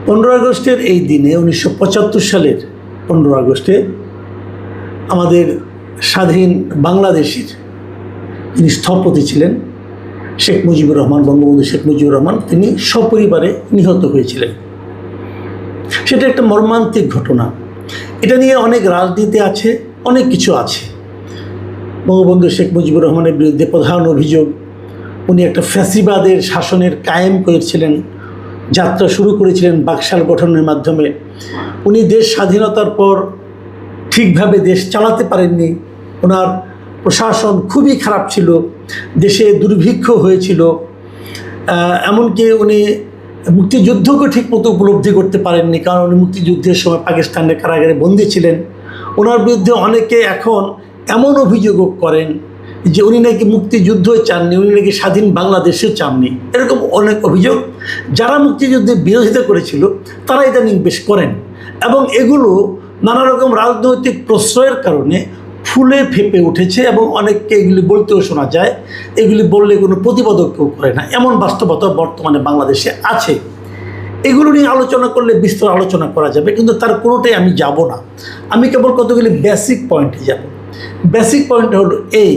15 আগস্টের এই দিনে 1975 সালের 15 আগস্টে আমাদের স্বাধীন বাংলাদেশের যিনি স্থপতি ছিলেন শেখ মুজিবুর রহমান, বঙ্গবন্ধু শেখ মুজিবুর রহমান, তিনি সপরিবারে নিহত হয়েছিলেন। সেটা একটা মর্মান্তিক ঘটনা। এটা নিয়ে অনেক রাজনীতি আছে, অনেক কিছু আছে। বঙ্গবন্ধু শেখ মুজিবুর রহমানের বিরুদ্ধে প্রধান অভিযোগ, উনি একটা ফ্যাসিবাদের শাসনের কায়েম করেছিলেন, যাত্রা শুরু করেছিলেন বাকশাল গঠনের মাধ্যমে। উনি দেশ স্বাধীনতার পর ঠিকভাবে দেশ চালাতে পারেননি, ওনার প্রশাসন খুবই খারাপ ছিল, দেশে দুর্ভিক্ষ হয়েছিল, এমনকি উনি মুক্তিযুদ্ধকে ঠিকমতো উপলব্ধি করতে পারেননি, কারণ উনি মুক্তিযুদ্ধের সময় পাকিস্তানের কারাগারে বন্দী ছিলেন। ওনার বিরুদ্ধে অনেকে এখন এমন অভিযোগও করেন যে উনি নাকি মুক্তিযুদ্ধ চাননি, উনি নাকি স্বাধীন বাংলাদেশও চাননি। এরকম অনেক অভিযোগ যারা মুক্তিযুদ্ধের বিরোধিতা করেছিল তারা ইদানিং বেশ করেন, এবং এগুলো নানা রকম রাজনৈতিক প্রশ্রয়ের কারণে ফুলে ফেঁপে উঠেছে, এবং অনেককে এগুলি বলতেও শোনা যায়। এগুলি বললে কোনো প্রতিবাদক কেউ করে না, এমন বাস্তবতা বর্তমানে বাংলাদেশে আছে। এগুলো নিয়ে আলোচনা করলে বিস্তর আলোচনা করা যাবে, কিন্তু তার কোনোটাই আমি যাব না। আমি কেবল কতগুলি বেসিক পয়েন্টে যাব। বেসিক পয়েন্ট হলো এই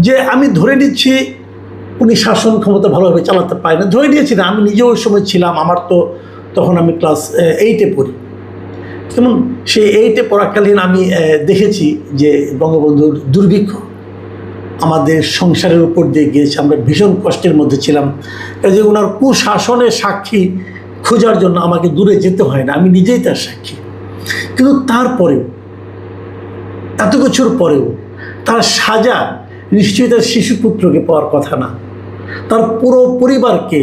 যে আমি ধরে নিচ্ছি উনি শাসন ক্ষমতা ভালোভাবে চালাতে পারেন না, ধরে নিয়েছি না। আমি নিজেও ওই সময় ছিলাম, আমার তো তখন আমি ক্লাস 8-এ পড়ি। যেমন সেই 8-এ পড়াকালীন আমি দেখেছি যে বঙ্গবন্ধুর দুর্ভিক্ষ আমাদের সংসারের উপর দিয়ে গিয়েছে, আমরা ভীষণ কষ্টের মধ্যে ছিলাম। কাজে ওনার কুশাসনের সাক্ষী খোঁজার জন্য আমাকে দূরে যেতে হয় না, আমি নিজেই তার সাক্ষী। কিন্তু তারপরেও, এত কিছুর পরেও তার সাজা নিশ্চয়ই তার শিশুপুত্রকে পাওয়ার কথা না। তার পুরো পরিবারকে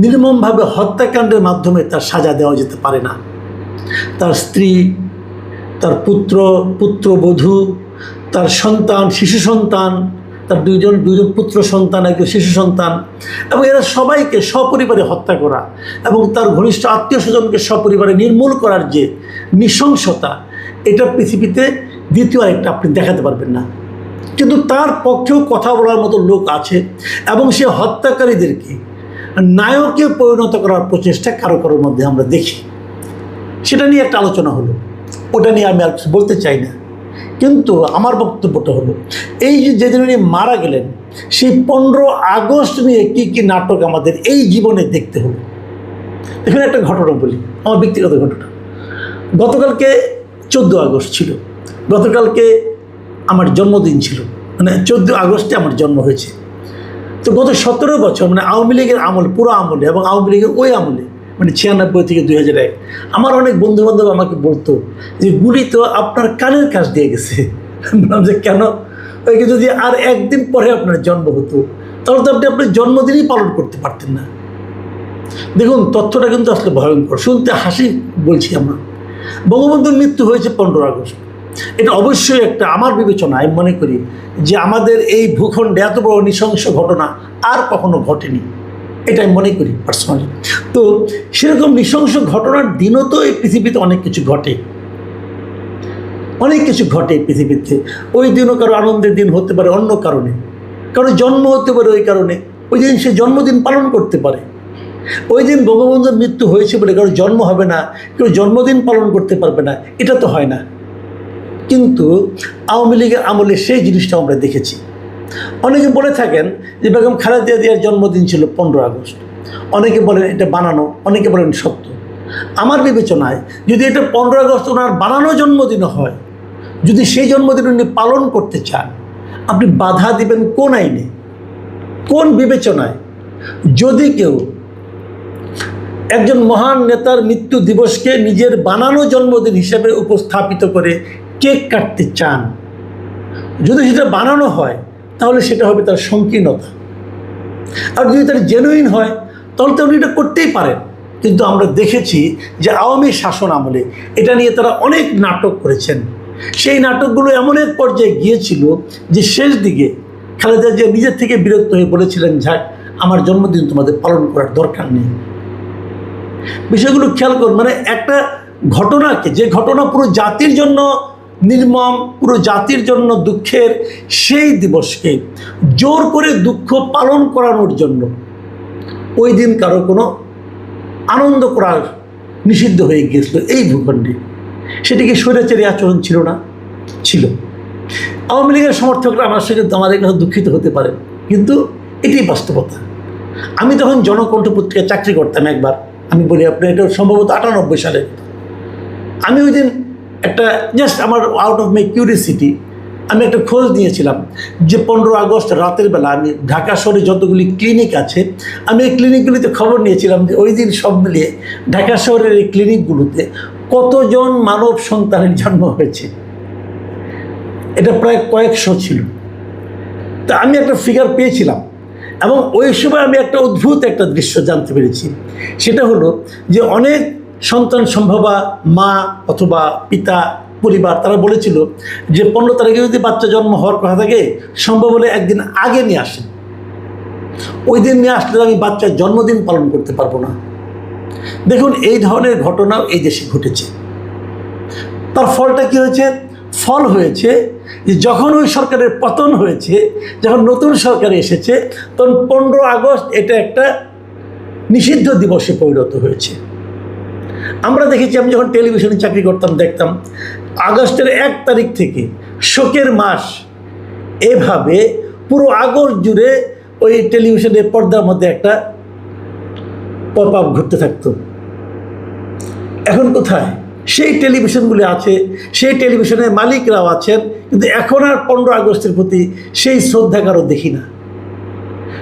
নির্মমভাবে হত্যাকাণ্ডের মাধ্যমে তার সাজা দেওয়া যেতে পারে না। তার স্ত্রী, তার পুত্রবধূ, তার সন্তান, শিশু সন্তান, তার দুইজন পুত্র সন্তান, একজন শিশু সন্তান, এবং এরা সবাইকে সপরিবারে হত্যা করা এবং তার ঘনিষ্ঠ আত্মীয় স্বজনকে সপরিবারে নির্মূল করার যে নৃশংসতা, এটা পৃথিবীতে দ্বিতীয় আরেকটা আপনি দেখাতে পারবেন না। কিন্তু তার পক্ষেও কথা বলার মতো লোক আছে, এবং সে হত্যাকারীদেরকে নায়কে পরিণত করার প্রচেষ্টা কারো কারোর মধ্যে আমরা দেখি। সেটা নিয়ে একটা আলোচনা হলো, ওটা নিয়ে আমি আর কিছু বলতে চাই না। কিন্তু আমার বক্তব্যটা হলো এই যে যেদিন উনি মারা গেলেন, সেই 15 আগস্ট নিয়ে কী কী নাটক আমাদের এই জীবনে দেখতে হলো। এখানে একটা ঘটনা বলি, আমার ব্যক্তিগত ঘটনা। গতকালকে 14 আগস্ট ছিল, গতকালকে আমার জন্মদিন ছিল, মানে 14 আগস্টে আমার জন্ম হয়েছে। তো গত 17 বছর মানে আওয়ামী লীগের আমল, পুরো আমলে, এবং আওয়ামী লীগের ওই আমলে, মানে 96 থেকে 2001, আমার অনেক বন্ধুবান্ধব আমাকে বলতো যে গুলি তো আপনার কানের কাছ দিয়ে গেছে। বললাম যে কেন? ওইকে যদি আর একদিন পরে আপনার জন্ম হতো তাহলে তো আপনি আপনার জন্মদিনই পালন করতে পারতেন না। দেখুন, তথ্যটা কিন্তু আসলে ভয়ঙ্কর, শুনতে হাসি বলছি আমরা। বঙ্গবন্ধুর মৃত্যু হয়েছে 15 আগস্ট। এটা অবশ্যই একটা, আমার বিবেচনায় আমি মনে করি যে আমাদের এই ভূখণ্ডে এত বড় নৃশংস ঘটনা আর কখনো ঘটেনি, এটা আমি মনে করি পার্সোনালি। তো সেরকম নৃশংস ঘটনার দিনও তো এই পৃথিবীতে অনেক কিছু ঘটে, অনেক কিছু ঘটে পৃথিবীতে। ওই দিনও কারো আনন্দের দিন হতে পারে অন্য কারণে, কারো জন্ম হতে পারে ওই কারণে, ওই দিন সে জন্মদিন পালন করতে পারে। ওই দিন বঙ্গবন্ধুর মৃত্যু হয়েছে বলে কারো জন্ম হবে না, কেউ জন্মদিন পালন করতে পারবে না, এটা তো হয় না। কিন্তু আওয়ামী লীগের আমলে সেই জিনিসটা আমরা দেখেছি। অনেকে বলে থাকেন যে বেগম খালেদা জিয়ার জন্মদিন ছিল 15 আগস্ট, অনেকে বলেন এটা বানানো, অনেকে বলেন সত্য। আমার বিবেচনায় যদি এটা 15 আগস্ট ওনার বানানো জন্মদিন হয়, যদি সেই জন্মদিন উনি পালন করতে চান, আপনি বাধা দিবেন কোন আইনে, কোন বিবেচনায়? যদি কেউ একজন মহান নেতার মৃত্যু দিবসকে নিজের বানানো জন্মদিন হিসেবে উপস্থাপিত করে কেক কাটতে চান, যদি সেটা বানানো হয় তাহলে সেটা হবে তার সংকীর্ণতা। আর যদি তার জেনুইন হয় তাহলে তো আপনি এটা করতেই পারেন। কিন্তু আমরা দেখেছি যে আওয়ামী শাসন আমলে এটা নিয়ে তারা অনেক নাটক করেছেন। সেই নাটকগুলো এমন এক পর্যায়ে গিয়েছিল যে শেষ দিকে খালেদা জিয়া নিজের থেকে বিরক্ত হয়ে বলেছিলেন, যাক, আমার জন্মদিন তোমাদের পালন করার দরকার নেই। বিষয়গুলো খেয়াল করুন, মানে একটা ঘটনাকে, যে ঘটনা পুরো জাতির জন্য নির্মম, পুরো জাতির জন্য দুঃখের, সেই দিবসকে জোর করে দুঃখ পালন করানোর জন্য ওই দিন কারো কোনো আনন্দ করার নিষিদ্ধ হয়ে গিয়েছিল এই ভূখণ্ডে, সেটি কি স্বৈরাচারী আচরণ ছিল না? ছিল। আওয়ামী লীগের সমর্থকরা আমার সঙ্গে আমাদের কথা দুঃখিত হতে পারেন, কিন্তু এটাই বাস্তবতা। আমি তখন জনকণ্ঠ পত্রিকায় চাকরি করতাম একবার, আমি বলি আপনার এটা সম্ভবত 98 সালে। আমি ওই দিন একটা জাস্ট আমার আউট অফ মাই কিউরিয়াসিটি আমি একটা খোঁজ নিয়েছিলাম যে 15 আগস্ট রাতের বেলা আমি ঢাকা শহরে যতগুলি ক্লিনিক আছে আমি এই ক্লিনিকগুলিতে খবর নিয়েছিলাম যে ওই দিন সব মিলিয়ে ঢাকা শহরের এই ক্লিনিকগুলোতে কতজন মানব সন্তানের জন্ম হয়েছে। এটা প্রায় কয়েকশো ছিল। তা আমি একটা ফিগার পেয়েছিলাম এবং ওই সময় আমি একটা অদ্ভুত একটা দৃশ্য জানতে পেরেছি। সেটা হলো যে অনেক সন্তান সম্ভবা মা অথবা পিতা পরিবার তারা বলেছিল যে 15 তারিখে যদি বাচ্চা জন্ম হওয়ার কথা থাকে সম্ভব হলে একদিন আগে নিয়ে আসেন, ওই দিন নিয়ে আসলে আমি বাচ্চার জন্মদিন পালন করতে পারবো না। দেখুন এই ধরনের ঘটনাও এই দেশে ঘটেছে। তার ফলটা কি হয়েছে? ফল হয়েছে যে যখন ওই সরকারের পতন হয়েছে, যখন নতুন সরকার এসেছে, তখন 15 আগস্ট এটা একটা নিষিদ্ধ দিবসে পরিণত হয়েছে। আমরা দেখেছি, আমি যখন টেলিভিশনে চাকরি করতাম দেখতাম আগস্টের 1 তারিখ থেকে শোকের মাস এভাবে পুরো আগস্ট জুড়ে ওই টেলিভিশনের পর্দার মধ্যে একটা পপ আপ ঘুরতে থাকতো। এখন কোথায় সেই টেলিভিশনগুলি? আছে, সেই টেলিভিশনের মালিকরাও আছেন, কিন্তু এখন আর 15 আগস্টের প্রতি সেই শ্রদ্ধা কারো দেখি না।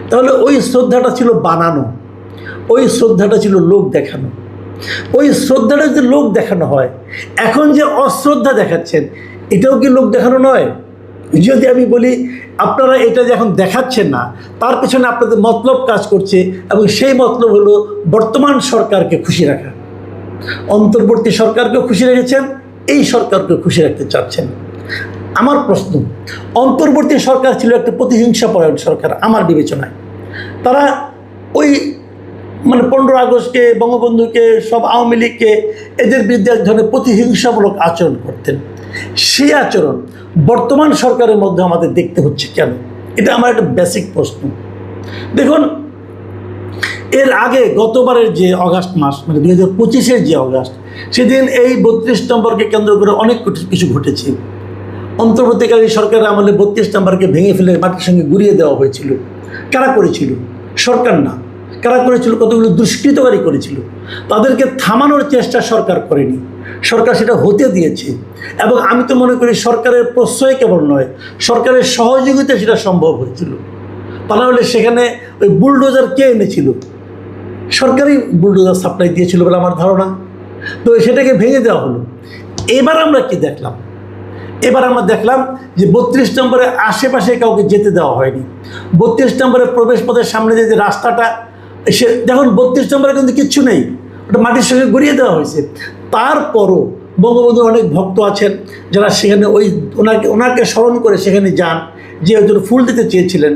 তাহলে ওই শ্রদ্ধাটা ছিল বানানো, ওই শ্রদ্ধাটা ছিল লোক দেখানো। ওই শ্রদ্ধাটা যদি লোক দেখানো হয়, এখন যে অশ্রদ্ধা দেখাচ্ছেন এটাও কি লোক দেখানো নয়? যদি আমি বলি আপনারা এটা যে এখন দেখাচ্ছেন না, তার পেছনে আপনাদের মতলব কাজ করছে, এবং সেই মতলব হলো বর্তমান সরকারকে খুশি রাখা। অন্তর্বর্তী সরকারকেও খুশি রেখেছেন, এই সরকারকেও খুশি রাখতে চাচ্ছেন। আমার প্রশ্ন, অন্তর্বর্তী সরকার ছিল একটা প্রতিহিংসাপরায়ণ সরকার আমার বিবেচনায়। তারা ওই 15 আগস্টকে, বঙ্গবন্ধুকে, সব আওয়ামী লীগকে, এদের বিরুদ্ধে এক ধরনের প্রতিহিংসামূলক আচরণ করতেন। সেই আচরণ বর্তমান সরকারের মধ্যে আমাদের দেখতে হচ্ছে কেন? এটা আমার একটা বেসিক প্রশ্ন। দেখুন, এর আগে গতবারের যে অগাস্ট মাস, 2025-এর যে অগাস্ট, সেদিন এই 32 নম্বরকে কেন্দ্র করে অনেক কিছু ঘটেছে। অন্তর্বর্তীকালীন সরকারের আমলে 32 নম্বরকে ভেঙে ফেলে মাটির সঙ্গে গুঁড়িয়ে দেওয়া হয়েছিল। কারা করেছিল? সরকার না। কারা করেছিল? কতগুলো দুষ্কৃতকারী করেছিল। তাদেরকে থামানোর চেষ্টা সরকার করেনি, সরকার সেটা হতে দিয়েছে। এবং আমি তো মনে করি সরকারের প্রশ্রয় কেবল নয়, সরকারের সহযোগিতা সেটা সম্ভব হয়েছিল। তা নাহলে সেখানে ওই বুলডোজার কে এনেছিল? সরকারই বুলডোজার সাপ্লাই দিয়েছিল বলে আমার ধারণা। তো সেটাকে ভেঙে দেওয়া হলো। এবার আমরা কি দেখলাম? এবার আমরা দেখলাম যে 32 নম্বরের আশেপাশে কাউকে যেতে দেওয়া হয়নি। 32 নম্বরের প্রবেশ পথের সামনে যে রাস্তাটা, সে দেখুন 32 নম্বরে কিন্তু কিচ্ছু নেই, ওটা মাটির সঙ্গে গড়িয়ে দেওয়া হয়েছে। তারপরও বঙ্গবন্ধুর অনেক ভক্ত আছেন যারা সেখানে ওনাকে স্মরণ করে সেখানে যান, যে একজন ফুল দিতে চেয়েছিলেন,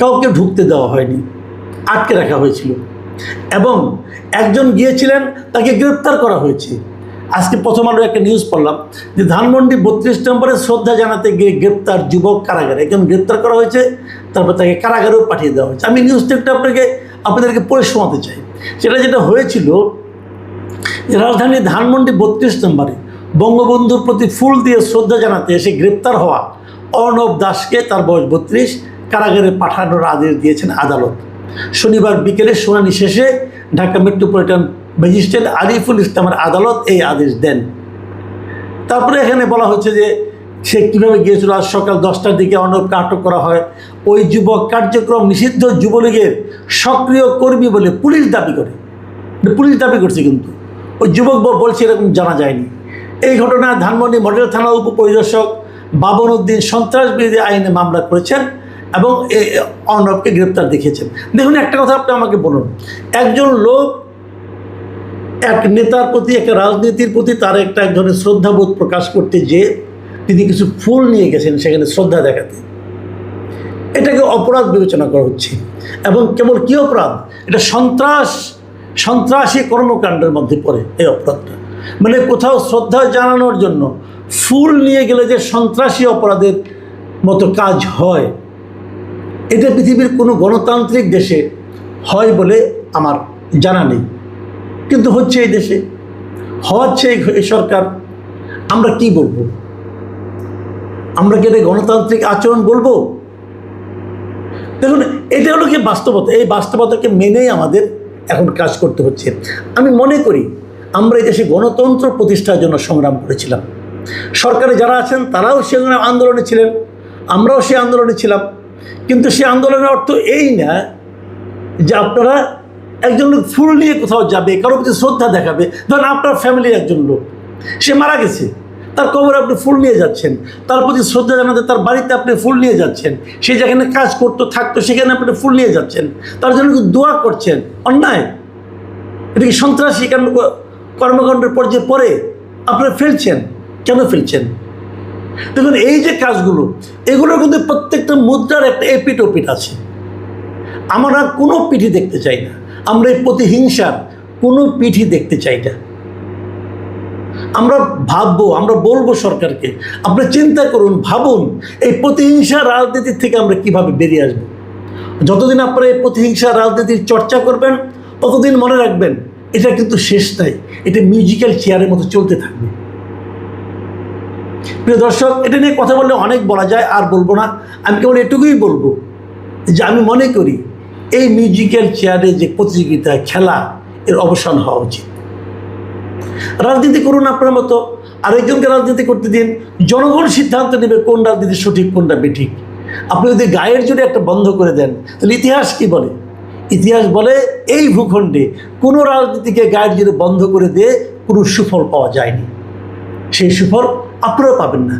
কাউকে ঢুকতে দেওয়া হয়নি, আটকে রাখা হয়েছিল। এবং একজন গিয়েছিলেন, তাকে গ্রেপ্তার করা হয়েছে। আজকে প্রথম আলো একটা নিউজ পড়লাম যে ধানমন্ডি 32 নম্বরে শ্রদ্ধা জানাতে গিয়ে গ্রেপ্তার যুবক কারাগারে একজন গ্রেপ্তার করা হয়েছে, তারপর তাকে কারাগারেও পাঠিয়ে দেওয়া হয়েছে। আমি নিউজটা একটু আপনাদেরকে পড়ে শোনাতে চাই। যেটা হয়েছিল, রাজধানী ধানমন্ডি 32 নম্বরে বঙ্গবন্ধুর প্রতি ফুল দিয়ে শ্রদ্ধা জানাতে এসে গ্রেপ্তার হওয়া অর্ণব দাসকে, তার বয়স 32, কারাগারে পাঠানোর আদেশ দিয়েছেন আদালত। শনিবার বিকেলে শুনানি শেষে ঢাকা মেট্রোপলিটন ম্যাজিস্ট্রেট আরিফুল ইসলামের আদালত এই আদেশ দেন। তারপরে এখানে বলা হচ্ছে যে সে কীভাবে গিয়েছিল। আজ সকাল 10টার দিকে অর্ণবকে আটক করা হয়। ওই যুবক কার্যক্রম নিষিদ্ধ যুবলীগের সক্রিয় কর্মী বলে পুলিশ দাবি করে। পুলিশ দাবি করছে, কিন্তু ওই যুবক বলছে এরকম জানা যায়নি। এই ঘটনায় ধানমন্ডি মডেল থানা উপপরিদর্শক বাবন উদ্দিন সন্ত্রাস বিরোধী আইনে মামলা করেছেন এবং অর্ণবকে গ্রেপ্তার দেখিয়েছেন। দেখুন, একটা কথা আপনি আমাকে বলুন, একজন লোক এক নেতার প্রতি, একটা রাজনীতির প্রতি তার এক ধরনের শ্রদ্ধাবোধ প্রকাশ করতে যে তিনি কিছু ফুল নিয়ে গেছেন সেখানে শ্রদ্ধা দেখাতে, এটাকে অপরাধ বিবেচনা করা হচ্ছে। এবং কেবল কী অপরাধ? এটা সন্ত্রাসী কর্মকাণ্ডের মধ্যে পড়ে এই অপরাধটা। কোথাও শ্রদ্ধা জানানোর জন্য ফুল নিয়ে গেলে যে সন্ত্রাসী অপরাধের মতো কাজ হয়, এটা পৃথিবীর কোনো গণতান্ত্রিক দেশে হয় বলে আমার জানা নেই, কিন্তু হচ্ছে এই দেশে। হওয়াচ্ছে এই সরকার, আমরা কি বলবো? আমরা কি এটা গণতান্ত্রিক আচরণ বলবো? দেখুন, এটা হলো কি বাস্তবতা। এই বাস্তবতাকে মেনেই আমাদের এখন কাজ করতে হচ্ছে। আমি মনে করি আমরা এই দেশে গণতন্ত্র প্রতিষ্ঠার জন্য সংগ্রাম করেছিলাম। সরকারে যারা আছেন তারাও সে আন্দোলনে ছিলেন, আমরাও সে আন্দোলনে ছিলাম। কিন্তু সে আন্দোলনের অর্থ এই না যে আপনারা একজন লোক ফুল নিয়ে কোথাও যাবে, কারোর প্রতি শ্রদ্ধা দেখাবে। ধরেন আপনার ফ্যামিলির একজন লোক, সে মারা গেছে, তার কবরে আপনি ফুল নিয়ে যাচ্ছেন, তার প্রতি শ্রদ্ধা জানাতে তার বাড়িতে আপনি ফুল নিয়ে যাচ্ছেন, সে যেখানে কাজ করতো থাকতো সেখানে আপনি ফুল নিয়ে যাচ্ছেন, তার জন্য দোয়া করছেন। অন্যায়? এটা কি সন্ত্রাসী কর্মকাণ্ডের পর্যায়ে পরে আপনারা ফেলছেন? কেন ফেলছেন? দেখুন, এই যে কাজগুলো, এগুলোর কিন্তু প্রত্যেকটা মুদ্রার একটা এপিঠ ওপিঠ আছে। আমরা কোনো পিঠি দেখতে চাই না, আমরা এই প্রতিহিংসার কোনো পিঠি দেখতে চাই না। আমরা ভাববো, আমরা বলবো সরকারকে, আপনি চিন্তা করুন, ভাবুন এই প্রতিহিংসা রাজনীতির থেকে আমরা কিভাবে বেরিয়ে আসব। যতদিন আপনারা এই প্রতিহিংসা রাজনীতির চর্চা করবেন ততদিন মনে রাখবেন এটা কিন্তু শেষ নাই, এটা মিউজিক্যাল চেয়ারের মতো চলতে থাকবে। প্রিয় দর্শক, এটা নিয়ে কথা বললে অনেক বলা যায়, আর বলবো না। আমি কেবল এটুকুই বলবো যে আমি মনে করি এই মিউজিক্যাল চেয়ারে যে প্রতিযোগিতা, খেলা, এর অবসান হওয়া উচিত। রাজনীতি করুন আপনার মতো, আরেকজনকে রাজনীতি করতে দিন। জনগণ সিদ্ধান্ত নেবে কোন রাজনীতি সঠিক, কোনটা বেঠিক। আপনি যদি গায়ের জোরে একটা বন্ধ করে দেন, তাহলে ইতিহাস কি বলে? ইতিহাস বলে এই ভূখণ্ডে কোনো রাজনীতিকে গায়ের জোরে বন্ধ করে দিয়ে কোনো সুফল পাওয়া যায়নি। সেই সুফল আপনারাও পাবেন না।